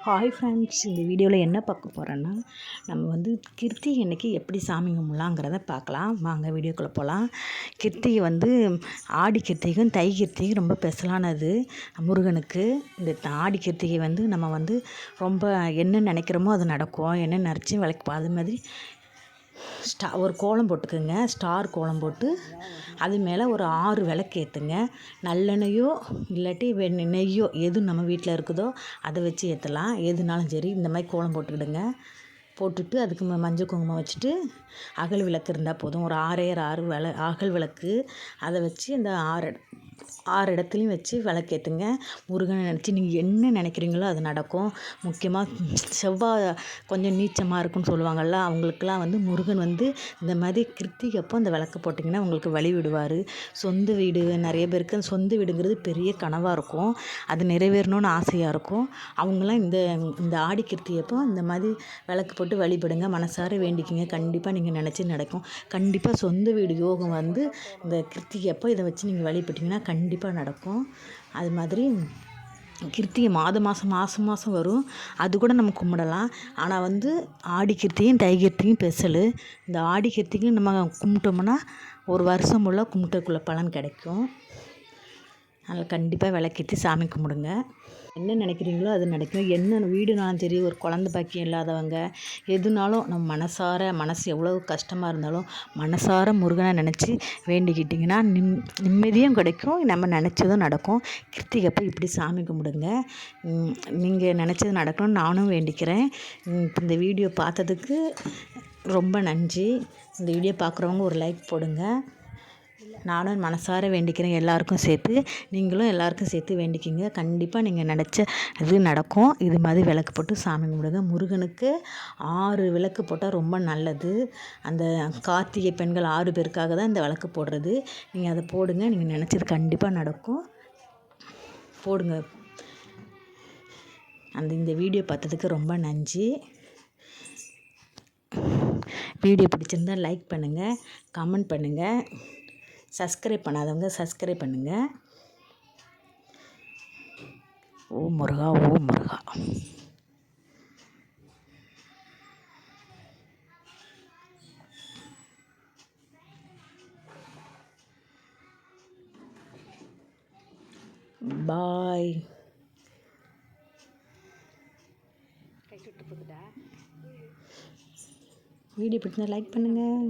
Hi friends, இந்த வீடியோவில் என்ன பார்க்க போகிறோன்னா, நம்ம வந்து கிருத்திகை அன்னைக்கு எப்படி சாமி கும்பிட்லாங்கிறத பார்க்கலாம். வாங்க வீடியோக்குள்ளே போகலாம். கிருத்திகை வந்து ஆடி கிருத்திகைக்கும் தை கிருத்திகைக்கும் ரொம்ப ஸ்பெஷலானது முருகனுக்கு. இந்த ஆடி கிருத்திகை வந்து நம்ம வந்து ரொம்ப என்ன நினைக்கிறோமோ அது நடக்கும். என்ன நினச்சி விளக்கு அது மாதிரி ஒரு கோலம் போட்டுக்குங்க. ஸ்டார் கோலம் போட்டு அது மேலே ஒரு 6 விளக்கு ஏற்றுங்க. நல்லெண்ணெயோ இல்லாட்டி நெய்யோ எது நம்ம வீட்டில் இருக்குதோ அதை வச்சு ஏற்றலாம். எதுனாலும் சரி இந்த மாதிரி கோலம் போட்டுக்கிடுங்க. போட்டுட்டு அதுக்கு மஞ்சள் குங்குமம் வச்சுட்டு அகல் விளக்கு இருந்தால் போதும். ஒரு 6 அகல் விளக்கு அதை வச்சு இந்த 6 இடத்துலையும் வச்சு விளக்கேற்றுங்க. முருகனை நினச்சி நீங்கள் என்ன நினைக்கிறீங்களோ அது நடக்கும். முக்கியமாக செவ்வாய் கொஞ்சம் நீச்சமாக இருக்குன்னு சொல்லுவாங்கள்ல, அவங்களுக்கெல்லாம் வந்து முருகன் வந்து இந்த மாதிரி கிருத்திகை அப்போ அந்த விளக்கு போட்டிங்கன்னா உங்களுக்கு வழி விடுவார். சொந்த வீடு நிறைய பேருக்கு அந்த சொந்த வீடுங்கிறது பெரிய கனவாக இருக்கும். அது நிறைவேறணும்னு ஆசையாக இருக்கும். அவங்களாம் இந்த ஆடி கிருத்திகை அப்போ இந்த மாதிரி விளக்கு போட்டு வழிபடுங்க. மனசார வேண்டிக்கிங்க. கண்டிப்பாக நீங்கள் நினச்சி நடக்கும். கண்டிப்பாக சொந்த வீடு யோகம் வந்து இந்த கிருத்திகை அப்போ இதை வச்சு நீங்கள் வழிபட்டிங்கன்னா கண்டிப்பாக நடக்கும். அது மாதிரி கிருத்திகை மாதம் மாதம் வரும். அது கூட நம்ம கும்பிடலாம். ஆனால் வந்து ஆடி கிருத்திகையும் தை கிருத்திகையும் ஸ்பெஷலு. இந்த ஆடி கிருத்திகையும் நம்ம கும்பிட்டோம்னா ஒரு வருஷம் ஃபுல்லாக கும்பிட்டக்குள்ள பலன் கிடைக்கும். அதனால் கண்டிப்பாக விளக்கேற்றி சாமி கும்பிடுங்க. என்ன நினைக்கிறீங்களோ அது நடக்கும். என்ன வீடுனாலும் சரி, ஒரு குழந்த பாக்கியம் இல்லாதவங்க எதுனாலும் நம்ம மனசு எவ்வளோ கஷ்டமாக இருந்தாலும் மனசார முருகனை நினச்சி வேண்டிக்கிட்டிங்கன்னா நிம்மதியும் கிடைக்கும். நம்ம நினச்சதும் நடக்கும். கிருத்திகை அப்போ இப்படி சாமி கும்பிடுங்க. நீங்கள் நினச்சது நடக்கணும்னு நானும் வேண்டிக்கிறேன். இந்த வீடியோ பார்த்ததுக்கு ரொம்ப நன்றி. இந்த வீடியோ பார்க்குறவங்க ஒரு லைக் போடுங்க. நானும் மனசார வேண்டிக்கிறேன். எல்லாருக்கும் சேர்த்து நீங்களும் எல்லாருக்கும் சேர்த்து வேண்டிக்கிங்க. கண்டிப்பாக நீங்கள் நினச்ச இது நடக்கும். இது மாதிரி விளக்கு போட்டு சாமி கும்பிடுங்க. முருகனுக்கு 6 விளக்கு போட்டால் ரொம்ப நல்லது. அந்த கார்த்திகை பெண்கள் 6 பேருக்காக தான் இந்த விளக்கு போடுறது. நீங்கள் அதை போடுங்க. நீங்கள் நினச்சது கண்டிப்பாக நடக்கும். போடுங்க. இந்த வீடியோ பார்த்ததுக்கு ரொம்ப நன்றி. வீடியோ பிடிச்சிருந்தால் லைக் பண்ணுங்கள், கமெண்ட் பண்ணுங்கள். சப்ஸ்கிரைப் பண்ணாதவங்க சப்ஸ்கிரைப் பண்ணுங்கள். ஓ முருகா, ஓ முருகா. பாய். வீடியோ பிடிச்சிருந்தா லைக் பண்ணுங்கள்.